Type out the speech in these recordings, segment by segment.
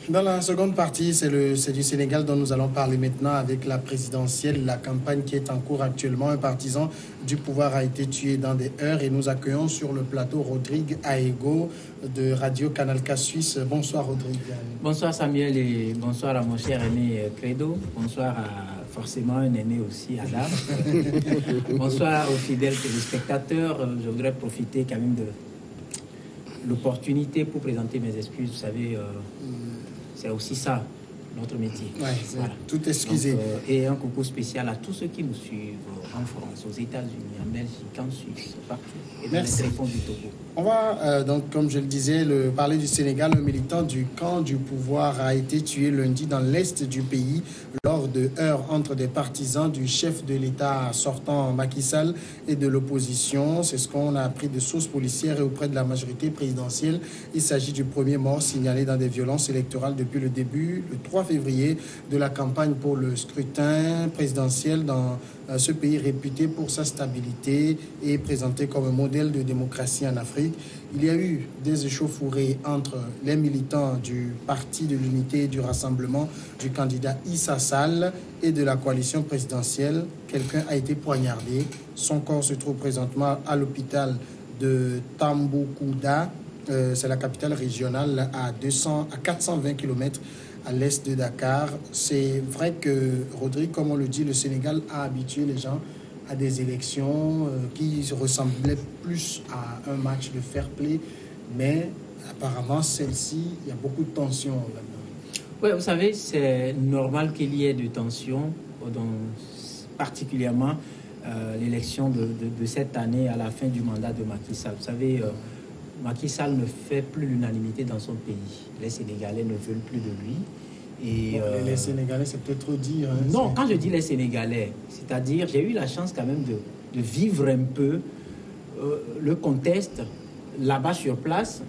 Dans la seconde partie, c'est du Sénégal dont nous allons parler maintenant avec la présidentielle, la campagne qui est en cours actuellement. Un partisan du pouvoir a été tué dans des heurts et nous accueillons sur le plateau Rodrigue Aego de Radio Canal K Suisse. Bonsoir Rodrigue. Bonsoir Samuel et bonsoir à mon cher aîné Credo. Bonsoir à forcément un aîné aussi, Adam. Bonsoir aux fidèles téléspectateurs. Je voudrais profiter quand même de l'opportunité pour présenter mes excuses. Vous savez, c'est aussi ça, notre métier. Ouais, voilà. Tout excusé. Donc, et un coucou spécial à tous ceux qui nous suivent en France, aux États-Unis, en Belgique, en Suisse, partout. Et dans les tréfonds du Togo. On va donc, comme je le disais, parler du Sénégal. Un militant du camp du pouvoir a été tué lundi dans l'est du pays lors de heurts entre des partisans du chef de l'État sortant Macky Sall et de l'opposition. C'est ce qu'on a appris de sources policières et auprès de la majorité présidentielle. Il s'agit du premier mort signalé dans des violences électorales depuis le début, le 3 février, de la campagne pour le scrutin présidentiel dans ce pays réputé pour sa stabilité et présenté comme un modèle de démocratie en Afrique. Il y a eu des échauffourées entre les militants du Parti de l'Unité et du Rassemblement du candidat Issa Sall et de la coalition présidentielle. Quelqu'un a été poignardé. Son corps se trouve présentement à l'hôpital de Tamboukouda. C'est la capitale régionale à 420 km à l'est de Dakar. C'est vrai que, Rodrigue, comme on le dit, le Sénégal a habitué les gens à des élections qui ressemblaient plus à un match de fair play, mais apparemment, celle-ci, il y a beaucoup de tensions là-dedans. Oui, vous savez, c'est normal qu'il y ait de tensions, particulièrement l'élection de cette année à la fin du mandat de Macky Sall. Vous savez, Macky Sall ne fait plus l'unanimité dans son pays. Les Sénégalais ne veulent plus de lui. Et les Sénégalais, c'est peut-être trop dire. Hein, non, quand je dis les Sénégalais, c'est-à-dire j'ai eu la chance quand même de vivre un peu le contexte là-bas sur place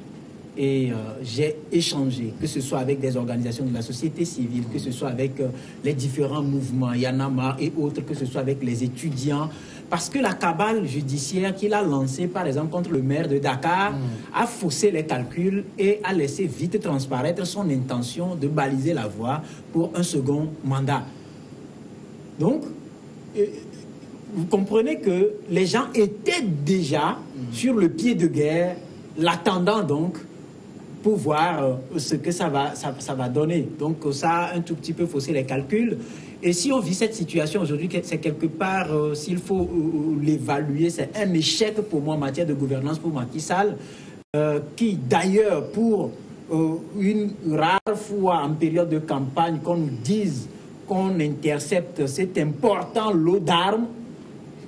et j'ai échangé, que ce soit avec des organisations de la société civile, que ce soit avec les différents mouvements, Yanama et autres, que ce soit avec les étudiants. Parce que la cabale judiciaire qu'il a lancée, par exemple, contre le maire de Dakar, a faussé les calculs et a laissé vite transparaître son intention de baliser la voie pour un second mandat. Donc, vous comprenez que les gens étaient déjà sur le pied de guerre, l'attendant donc pour voir ce que ça va donner. Donc, ça a un tout petit peu faussé les calculs. Et si on vit cette situation aujourd'hui, c'est quelque part, s'il faut l'évaluer, c'est un échec pour moi en matière de gouvernance pour Macky Sall, qui d'ailleurs, pour une rare fois en période de campagne, qu'on nous dise qu'on intercepte cet important lot d'armes,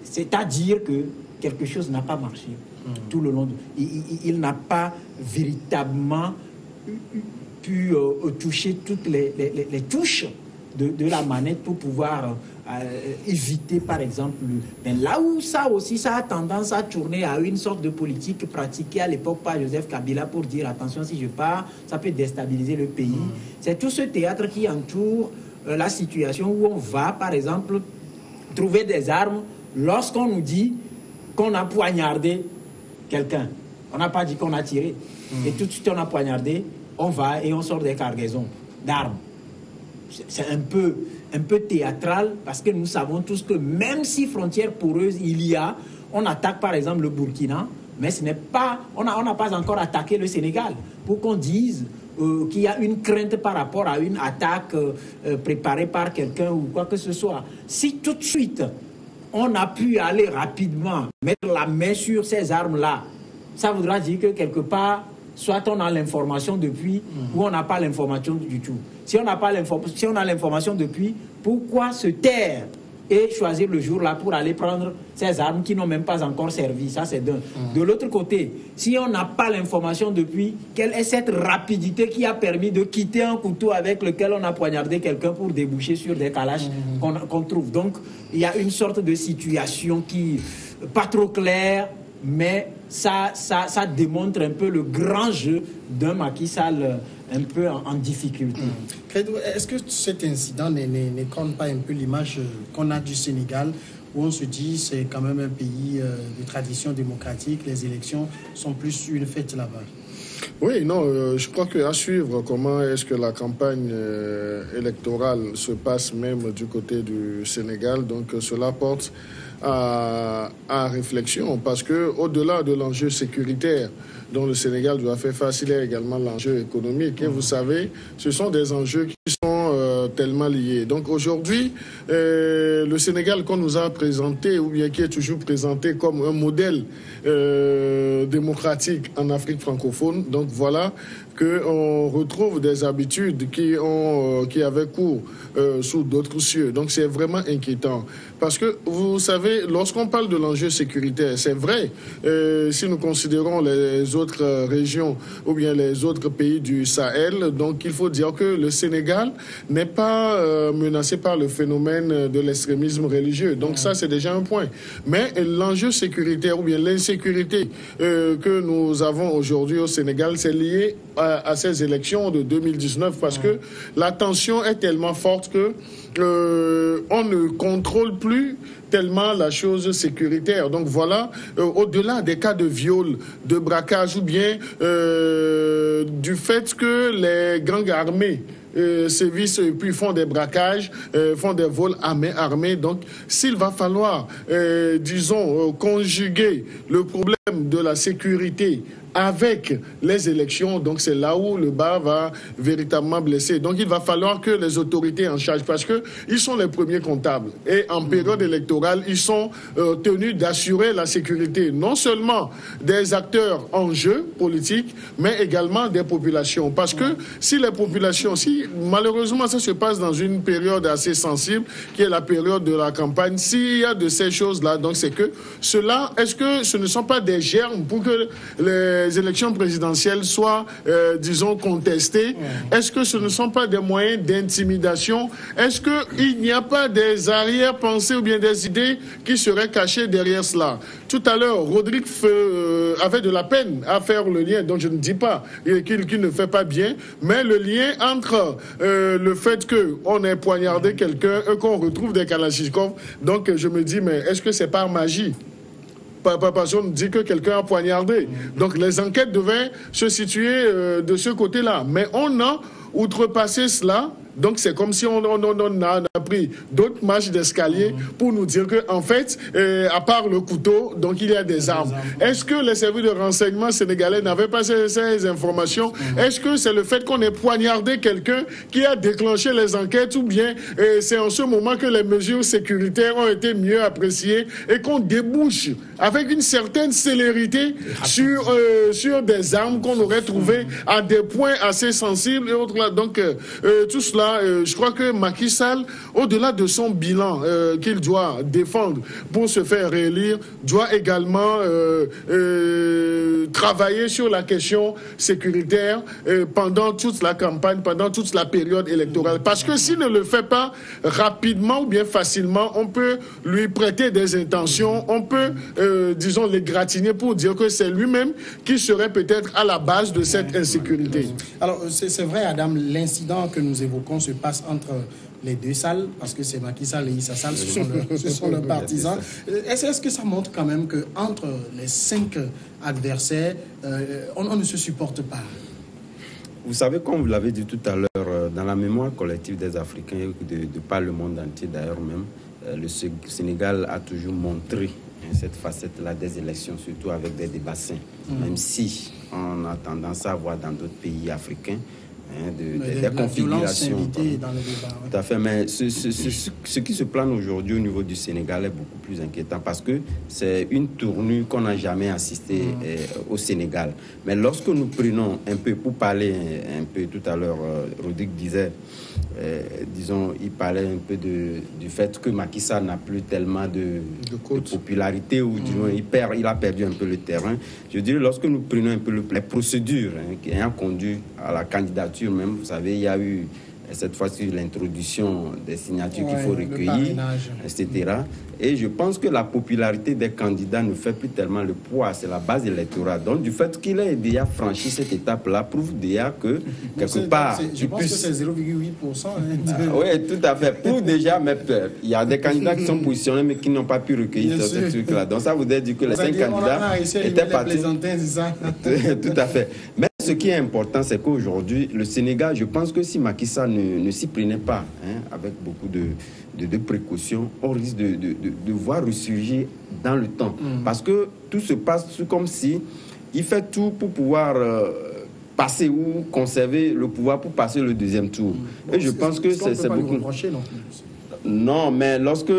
c'est-à-dire que quelque chose n'a pas marché tout le long. Il n'a pas véritablement pu toucher toutes les touches de la manette pour pouvoir éviter, par exemple, mais là où ça aussi, ça a tendance à tourner à une sorte de politique pratiquée à l'époque par Joseph Kabila pour dire, attention, si je pars, ça peut déstabiliser le pays. C'est tout ce théâtre qui entoure la situation où on va, par exemple, trouver des armes lorsqu'on nous dit qu'on a poignardé quelqu'un. On n'a pas dit qu'on a tiré. Et tout de suite, on a poignardé, on va et on sort des cargaisons d'armes. C'est un peu théâtral parce que nous savons tous que même si frontière poreuse il y a, on attaque par exemple le Burkina, mais ce n'est pas, on n'a pas encore attaqué le Sénégal pour qu'on dise qu'il y a une crainte par rapport à une attaque préparée par quelqu'un ou quoi que ce soit. Si tout de suite on a pu aller rapidement mettre la main sur ces armes-là, ça voudra dire que quelque part, soit on a l'information depuis ou on n'a pas l'information du tout. Si on n'a pas l'information, si on a l'information depuis, pourquoi se taire et choisir le jour là pour aller prendre ces armes qui n'ont même pas encore servi? Ça, c'est d'un. De l'autre côté, si on n'a pas l'information depuis, quelle est cette rapidité qui a permis de quitter un couteau avec lequel on a poignardé quelqu'un pour déboucher sur des calaches qu'on trouve? Donc, il y a une sorte de situation qui pas trop claire, mais ça démontre un peu le grand jeu d'un Macky Sall un peu en difficulté. Credo, est-ce que cet incident n'écorne pas un peu l'image qu'on a du Sénégal, où on se dit c'est quand même un pays de tradition démocratique, les élections sont plus une fête là-bas? Oui, non, je crois qu'à suivre comment est-ce que la campagne électorale se passe même du côté du Sénégal. Donc cela porte à réflexion parce que au-delà de l'enjeu sécuritaire dont le Sénégal doit faire face, il y a également l'enjeu économique. Et vous savez, ce sont des enjeux qui sont tellement liés. Donc aujourd'hui, le Sénégal qu'on nous a présenté, ou bien qui est toujours présenté comme un modèle démocratique en Afrique francophone, donc voilà qu'on retrouve des habitudes qui avaient cours sous d'autres cieux. Donc c'est vraiment inquiétant. Parce que vous savez, lorsqu'on parle de l'enjeu sécuritaire, c'est vrai, si nous considérons les autres régions ou bien les autres pays du Sahel, donc il faut dire que le Sénégal n'est pas menacé par le phénomène de l'extrémisme religieux. Donc ça, c'est déjà un point. Mais l'enjeu sécuritaire ou bien l'insécurité que nous avons aujourd'hui au Sénégal, c'est lié à ces élections de 2019 parce que la tension est tellement forte que on ne contrôle plus tellement la chose sécuritaire. Donc voilà, au-delà des cas de viol, de braquage ou bien du fait que les gangs armés sévissent et puis font des braquages, font des vols à main armée. Donc, s'il va falloir, disons, conjuguer le problème de la sécurité avec les élections, donc c'est là où le bas va véritablement blesser. Donc il va falloir que les autorités en charge, parce qu'ils sont les premiers comptables, et en période électorale, ils sont tenus d'assurer la sécurité, non seulement des acteurs en jeu politique, mais également des populations. Parce que si les populations, si malheureusement ça se passe dans une période assez sensible, qui est la période de la campagne, s'il y a de ces choses-là, donc c'est que cela, est-ce que ce ne sont pas des germes pour que les élections présidentielles soient, disons, contestées? Est-ce que ce ne sont pas des moyens d'intimidation? Est-ce qu'il n'y a pas des arrière-pensées ou bien des idées qui seraient cachées derrière cela? Tout à l'heure, Rodrigue avait de la peine à faire le lien, donc je ne dis pas qu'il ne fait pas bien, mais le lien entre le fait qu'on ait poignardé quelqu'un et qu'on retrouve des kalachnikovs, donc je me dis, mais est-ce que c'est par magie? Parce qu'on dit que quelqu'un a poignardé. Donc les enquêtes devaient se situer de ce côté-là. Mais on a outrepassé cela. Donc c'est comme si on a pris d'autres marches d'escalier pour nous dire que en fait, à part le couteau, donc il y a des armes. Est-ce que les services de renseignement sénégalais n'avaient pas ces informations? Est-ce que c'est le fait qu'on ait poignardé quelqu'un qui a déclenché les enquêtes, ou bien c'est en ce moment que les mesures sécuritaires ont été mieux appréciées et qu'on débouche avec une certaine célérité sur des armes qu'on aurait trouvées à des points assez sensibles et autres là. Donc tout cela, je crois que Macky Sall, au-delà de son bilan qu'il doit défendre pour se faire réélire, doit également travailler sur la question sécuritaire pendant toute la campagne, pendant toute la période électorale. Parce que s'il ne le fait pas rapidement ou bien facilement, on peut lui prêter des intentions, on peut, disons, l'égratigner pour dire que c'est lui-même qui serait peut-être à la base de cette insécurité. Alors, c'est vrai, Adam, l'incident que nous évoquons se passe entre les deux salles, parce que c'est Macky Sall et Issa Sall, ce sont leurs partisans. Est-ce que ça montre quand même qu'entre les 5 adversaires, on ne se supporte pas? Vous savez, comme vous l'avez dit tout à l'heure, dans la mémoire collective des Africains, de par le monde entier d'ailleurs même, le Sénégal a toujours montré cette facette-là des élections, surtout avec des débats sains. Même si on a tendance à voir dans d'autres pays africains des configurations. Dans le débat, Tout à fait, mais ce qui se plane aujourd'hui au niveau du Sénégal est beaucoup plus inquiétant parce que c'est une tournure qu'on n'a jamais assistée au Sénégal. Mais lorsque nous prenons un peu, pour parler un peu tout à l'heure, Rodrigue disait, disons, il parlait un peu du fait que Macky Sall n'a plus tellement de popularité, ou du moins il a perdu un peu le terrain. Je dirais, lorsque nous prenons un peu les procédures qui ont conduit à la candidature même, vous savez, il y a eu cette fois-ci l'introduction des signatures qu'il faut recueillir, etc. Et je pense que la popularité des candidats ne fait plus tellement le poids, c'est la base électorale. Donc du fait qu'il ait déjà franchi cette étape-là, prouve déjà que quelque part... Je pense que c'est 0,8%. Oui, tout à fait. Prouve déjà, mais il y a des candidats qui sont positionnés mais qui n'ont pas pu recueillir ce truc-là. Donc ça voudrait dire que les 5 candidats étaient partis. Tout à fait. Mais ce qui est important, c'est qu'aujourd'hui, le Sénégal, je pense que si Macky Sall ne s'y prenait pas, avec beaucoup de précautions, on risque de voir ressurgir dans le temps. Parce que tout se passe comme si il fait tout pour pouvoir passer ou conserver le pouvoir pour passer le deuxième tour. Et je pense que c'est beaucoup... Non, mais lorsque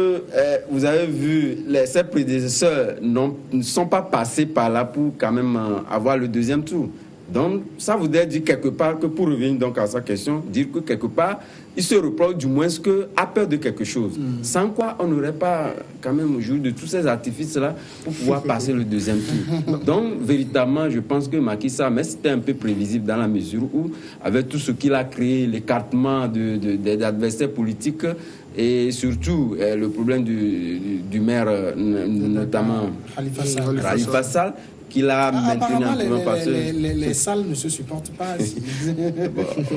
vous avez vu, ses prédécesseurs ne sont pas passés par là pour quand même avoir le deuxième tour. Donc, ça voudrait dire quelque part que, pour revenir donc à sa question, dire que quelque part, il se reproche du moins à peur de quelque chose. Sans quoi, on n'aurait pas quand même joué de tous ces artifices-là pour pouvoir passer le deuxième tour. Donc, véritablement, je pense que Macky Sall, mais c'était un peu prévisible dans la mesure où, avec tout ce qu'il a créé, l'écartement des adversaires politiques, et surtout le problème du maire, notamment Khalifa Sall, qu'il a maintenu un peu parce que les salles ne se supportent pas.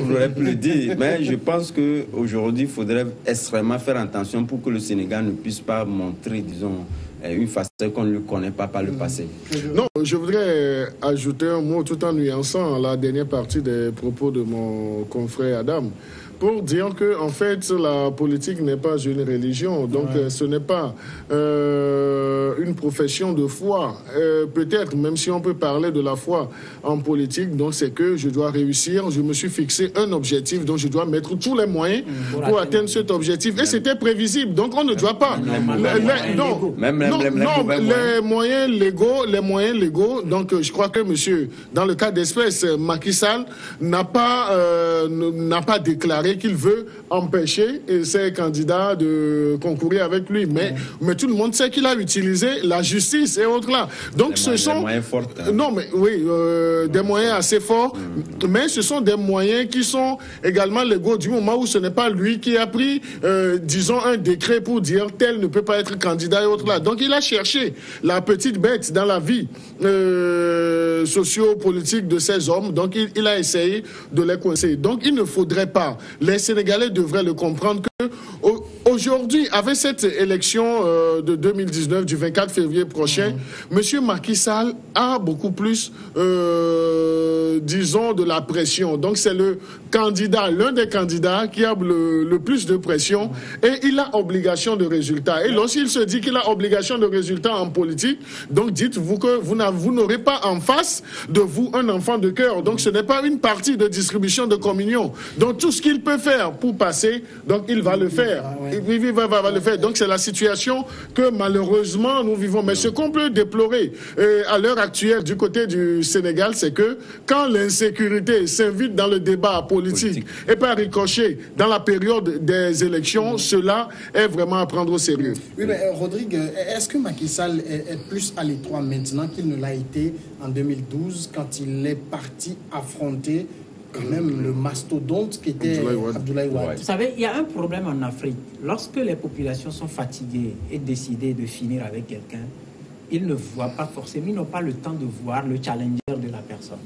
J'aurais pu le dire, mais je pense qu'aujourd'hui, il faudrait extrêmement faire attention pour que le Sénégal ne puisse pas montrer, disons, une facette qu'on ne connaît pas par le passé. Non, je voudrais ajouter un mot tout en nuançant la dernière partie des propos de mon confrère Adam, pour dire que en fait la politique n'est pas une religion, donc ce n'est pas une profession de foi. Peut-être, même si on peut parler de la foi en politique, donc c'est que je dois réussir, je me suis fixé un objectif, donc je dois mettre tous les moyens pour atteindre cet objectif. Et c'était prévisible, donc on ne doit pas. Les moyens légaux. Donc je crois que monsieur, dans le cas d'espèce, Macky Sall n'a pas déclaré qu'il veut empêcher ses candidats de concourir avec lui. Mais tout le monde sait qu'il a utilisé la justice et autres là. Donc ce sont... Des moyens forts. Non, mais oui, des moyens assez forts. Mais ce sont des moyens qui sont également légaux du moment où ce n'est pas lui qui a pris, disons, un décret pour dire tel ne peut pas être candidat et autres là. Donc il a cherché la petite bête dans la vie socio-politique de ces hommes. Donc il a essayé de les coincer. Donc il ne faudrait pas... Les Sénégalais devraient le comprendre que aujourd'hui, avec cette élection de 2019, du 24 février prochain, M. Macky Sall a beaucoup plus, disons, de la pression. Donc c'est l'un des candidats qui a le plus de pression et il a obligation de résultat. Et lorsqu'il se dit qu'il a obligation de résultat en politique, donc dites-vous que vous n'aurez pas en face de vous un enfant de cœur. Donc ce n'est pas une partie de distribution de communion. Donc tout ce qu'il peut faire pour passer, donc il va le faire. Il va le faire. Donc c'est la situation que malheureusement nous vivons. Mais ce qu'on peut déplorer à l'heure actuelle du côté du Sénégal, c'est que quand l'insécurité s'invite dans le débat politique et pas ricochet dans la période des élections, cela est vraiment à prendre au sérieux. Oui, mais Rodrigue, est-ce que Macky Sall est plus à l'étroit maintenant qu'il ne l'a été en 2012 quand il est parti affronter quand même le mastodonte qui était Abdoulaye Wade? Vous savez, il y a un problème en Afrique. Lorsque les populations sont fatiguées et décidées de finir avec quelqu'un, ils ne voient pas forcément, ils n'ont pas le temps de voir le challenger de la personne.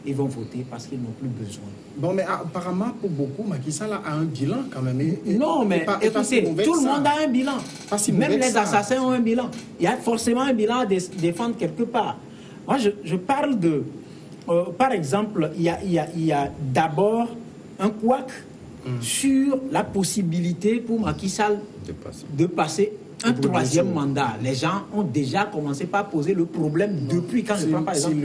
Ils vont voter parce qu'ils n'ont plus besoin. Bon, mais apparemment, pour beaucoup, Macky Sall a un bilan quand même. Non, mais écoutez, tout le monde a un bilan. Même les assassins ont un bilan. Il y a forcément un bilan à défendre quelque part. Moi, je parle de... par exemple, il y a d'abord un couac sur la possibilité pour Macky Sall de passer un troisième mandat. Les gens ont déjà commencé par poser le problème depuis quand je prends par exemple...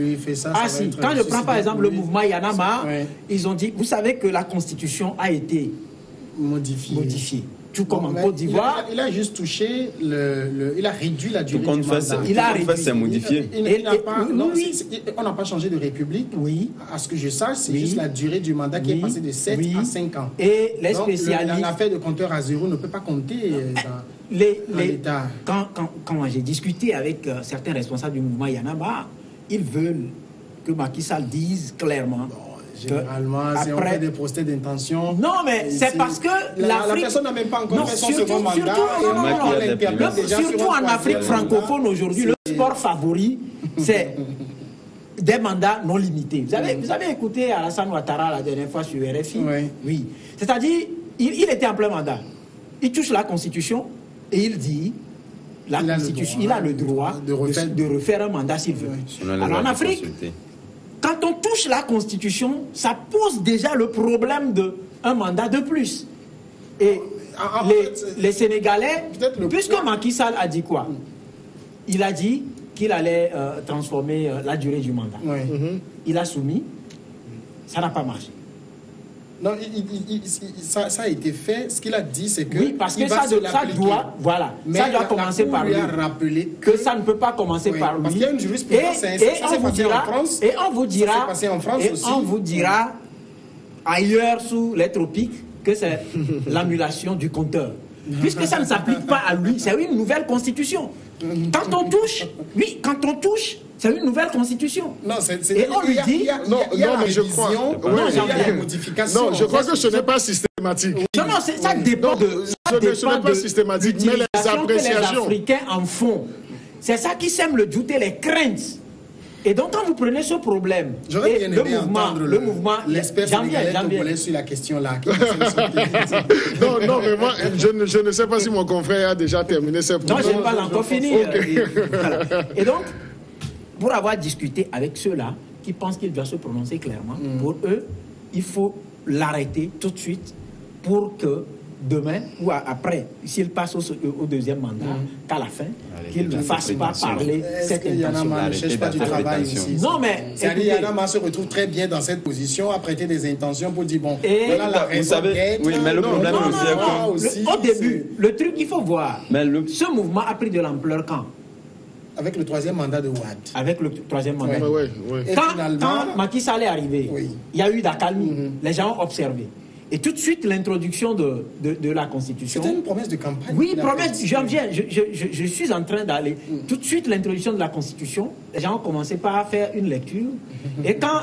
Quand je prends par exemple le mouvement Yanama, ils ont dit, vous savez que la Constitution a été modifiée. Tout comme en Côte d'Ivoire. Il a juste touché il a réduit la durée du mandat. C'est modifié. On n'a pas changé de république. Oui. À ce que je sache, c'est juste la durée du mandat qui est passée de 7 à 5 ans. Et les spécialistes... L'affaire de compteur à zéro ne peut pas compter dans l'État. Quand j'ai discuté avec certains responsables du mouvement Yanama, ils veulent que Macky Sall dise clairement... Généralement, si on fait des procès d'intention... Non, mais c'est parce que la personne n'a même pas encore fait son second mandat. Surtout en Afrique francophone aujourd'hui, le sport favori, c'est des mandats non limités. Vous avez écouté Alassane Ouattara la dernière fois sur RFI? Oui. C'est-à-dire, il était en plein mandat. Il touche la Constitution et il dit... Il a le droit de refaire un mandat s'il veut. Alors en Afrique... quand on touche la Constitution, ça pose déjà le problème d'un mandat de plus. Et les Sénégalais, puisque Macky Sall a dit quoi? Il a dit qu'il allait transformer la durée du mandat. Oui. Il a soumis, ça n'a pas marché. Non, ça a été fait. Ce qu'il a dit, c'est que... Oui, parce que ça doit, voilà, mais ça doit commencer par lui. Rappeler que ça ne peut pas commencer par lui. Parce qu'il y a une jurisprudence, ça s'est passé en France. Et on vous dira, ça s'est passé en France aussi. On vous dira ailleurs sous les tropiques que c'est l'annulation du compteur. Puisque ça ne s'applique pas à lui, c'est une nouvelle constitution. Quand on touche, c'est une nouvelle constitution. Non, et on lui dit... mais je crois... Non, je crois que ce n'est pas systématique. Non, ça dépend de... Ce n'est pas systématique, mais les appréciations... que les Africains en font. C'est ça qui sème le doute et les craintes. Et donc, quand vous prenez ce problème, j'aurais bien aimé entendre le mouvement, l'expert sénégalais togolais sur la question-là. Non, mais moi, je ne sais pas si mon confrère a déjà terminé ses propos. Non, je n'ai pas encore fini. Et donc, pour avoir discuté avec ceux-là qui pensent qu'il doit se prononcer clairement, pour eux, il faut l'arrêter tout de suite pour que demain ou après, s'il passe au deuxième mandat, qu'à la fin, qu'il ne fasse pas parler cette intention. Ne cherche pas du travail ici. Non, mais... Yanama se retrouve très bien dans cette position, à prêter des intentions pour dire, bon, voilà la raison d'être. Oui, mais le problème aussi... Au début, le truc qu'il faut voir, ce mouvement a pris de l'ampleur quand? Avec le troisième mandat de Wade. Avec le troisième mandat. Et quand Macky Sall est arrivé, il y a eu d'accalmie. Les gens ont observé. Et tout de suite, l'introduction de la Constitution... C'était une promesse de campagne. Oui, promesse, je suis en train d'aller. Tout de suite, l'introduction de la Constitution, les gens ont commencé par faire une lecture. Et quand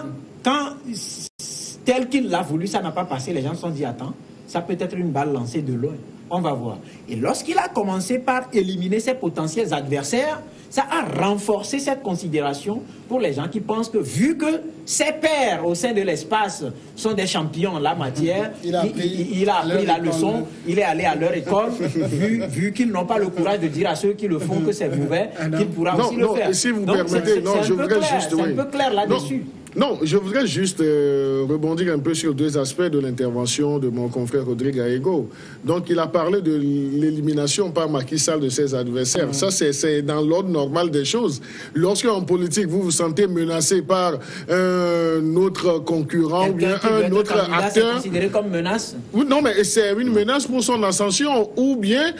tel qu'il l'a voulu, ça n'a pas passé, les gens se sont dit, attends, ça peut être une balle lancée de loin. On va voir. Et lorsqu'il a commencé par éliminer ses potentiels adversaires, ça a renforcé cette considération pour les gens qui pensent que, vu que ses pairs au sein de l'espace sont des champions en la matière, il a appris la leçon, il est allé à leur école, vu qu'ils n'ont pas le courage de dire à ceux qui le font que c'est mauvais, qu'il pourra aussi le faire. Si vous permettez, je voudrais juste... C'est un peu clair là-dessus. Non, je voudrais juste rebondir un peu sur deux aspects de l'intervention de mon confrère Rodrigue Aego. Donc, il a parlé de l'élimination par Macky Sall de ses adversaires. Ça, c'est dans l'ordre normal des choses. Lorsqu'en politique, vous vous sentez menacé par un autre concurrent ou bien un autre acteur... C'est considéré comme menace? Non, mais c'est une menace pour son ascension ou bien,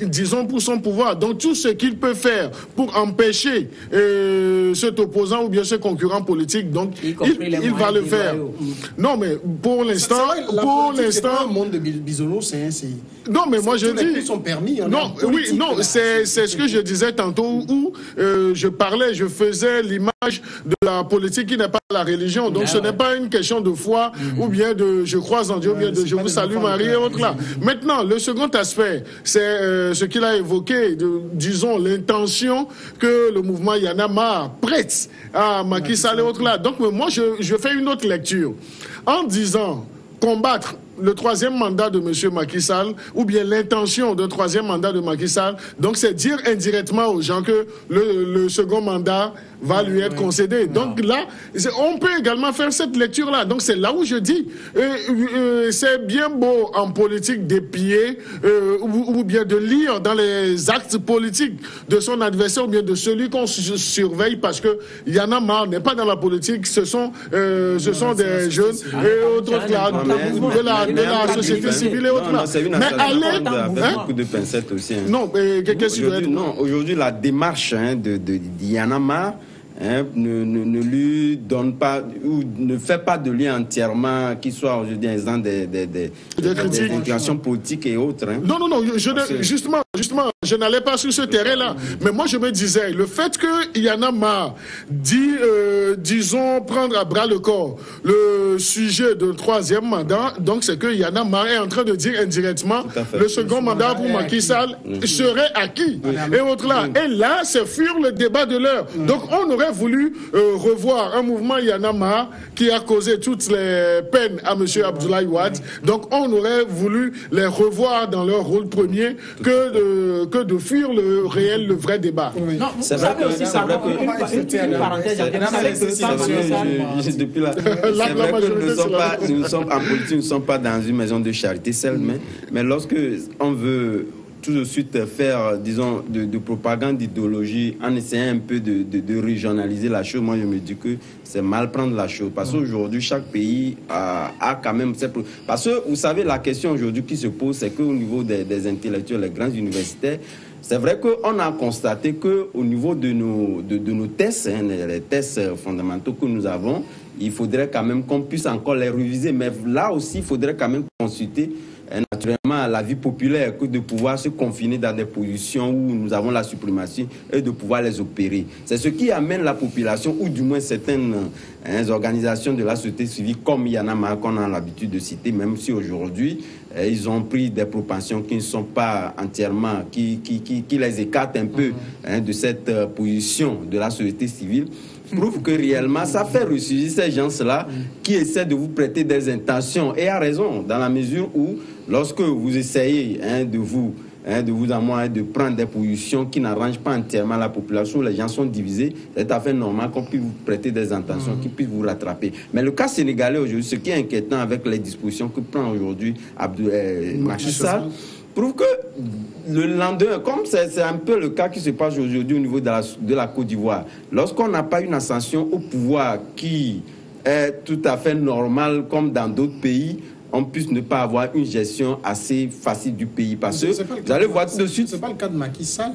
disons, pour son pouvoir. Donc, tout ce qu'il peut faire pour empêcher cet opposant ou bien ce concurrent politique, donc il va le faire. Non, mais pour l'instant, c'est pas un monde de bisounours, non, mais moi je dis... Les sont permis. Non, oui, non, c'est ce que je disais tantôt où je faisais l'image de la politique qui n'est pas la religion. Donc ce n'est pas une question de foi ou bien de je crois en Dieu ou bien de je vous salue Marie et autres là. Maintenant, le second aspect, c'est ce qu'il a évoqué, disons l'intention que le mouvement Y en a marre prête à Macky Sall et autres là. Donc moi je fais une autre lecture en disant combattre le troisième mandat de M. Macky Sall ou bien l'intention d'un troisième mandat de Macky Sall. Donc c'est dire indirectement aux gens que le second mandat va lui être concédé. Donc là, on peut également faire cette lecture-là. Donc c'est là où je dis, c'est bien beau en politique d'épier ou bien de lire dans les actes politiques de son adversaire ou bien de celui qu'on surveille parce que Y en a marre n'est pas dans la politique, ce sont des jeunes et autres là, de la société civile et autres là. Mais allez, avec beaucoup de pincettes aussi. Non, qu'est-ce qu'il doit être? Non, aujourd'hui la démarche de Y en a marre ne lui donne pas ou ne fait pas de lien entièrement qui soit aujourd'hui dans des déclarations politiques et autres. Non, justement, je n'allais pas sur ce terrain-là. Mais moi, je me disais, le fait qu'il y en a marre disons, prendre à bras le corps le sujet de troisième mandat, donc c'est qu'il y en a marre est en train de dire indirectement le second mandat pour Macky Sall serait acquis et autres là. Et là, c'est fuir le débat de l'heure. Donc, on aurait voulu revoir un mouvement Y en a marre qui a causé toutes les peines à M. Abdoulaye Wade. Donc, on aurait voulu les revoir dans leur rôle premier que que de fuir le réel, le vrai débat. Oui. Non, C'est vrai que aussi, ça une parenthèse. Depuis là, c'est vrai que nous sommes en politique, nous ne sommes pas dans une maison de charité seule, mais lorsque on veut tout de suite faire, disons, de propagande d'idéologie en essayant un peu de régionaliser la chose, moi je me dis que c'est mal prendre la chose. Parce qu'aujourd'hui, chaque pays a quand même... Parce que, vous savez, la question aujourd'hui qui se pose, c'est qu'au niveau des intellectuels, les grands universitaires, c'est vrai qu'on a constaté qu'au niveau de nos tests, les tests fondamentaux que nous avons, il faudrait quand même qu'on puisse encore les réviser. Mais là aussi, il faudrait quand même consulter naturellement la vie populaire, que de pouvoir se confiner dans des positions où nous avons la suprématie et de pouvoir les opérer. C'est ce qui amène la population, ou du moins certaines organisations de la société civile, comme Y'en a marre qu'on a l'habitude de citer, même si aujourd'hui ils ont pris des propensions qui ne sont pas entièrement, qui les écartent un peu de cette position de la société civile, prouve que réellement ça fait ressurgir ces gens-là qui essaient de vous prêter des intentions, et à raison, dans la mesure où lorsque vous essayez de vous à moi de prendre des positions qui n'arrangent pas entièrement la population, les gens sont divisés, c'est tout à fait normal qu'on puisse vous prêter des intentions, qui puissent vous rattraper. Mais le cas sénégalais aujourd'hui, ce qui est inquiétant avec les dispositions que prend aujourd'hui Macky Sall, prouve que le lendemain, comme c'est un peu le cas qui se passe aujourd'hui au niveau de la Côte d'Ivoire, lorsqu'on n'a pas une ascension au pouvoir qui est tout à fait normale comme dans d'autres pays, on puisse ne pas avoir une gestion assez facile du pays. Parce que vous allez voir tout de suite... C'est pas le cas de Macky Sall.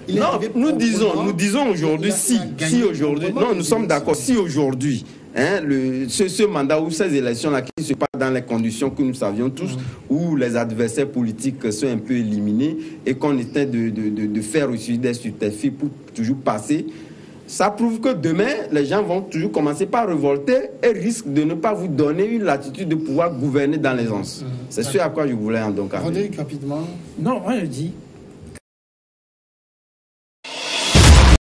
Non, nous disons aujourd'hui, si aujourd'hui... Non, nous sommes d'accord, si aujourd'hui... ce mandat ou ces élections-là qui se passent dans les conditions que nous savions tous, où les adversaires politiques sont un peu éliminés et qu'on essaie de faire aussi des subterfuges pour toujours passer, ça prouve que demain, les gens vont toujours commencer par révolter et risquent de ne pas vous donner une latitude de pouvoir gouverner dans l'aisance. C'est ce à quoi je voulais en donc arriver. Rodrigue, rapidement. Non, moi je dis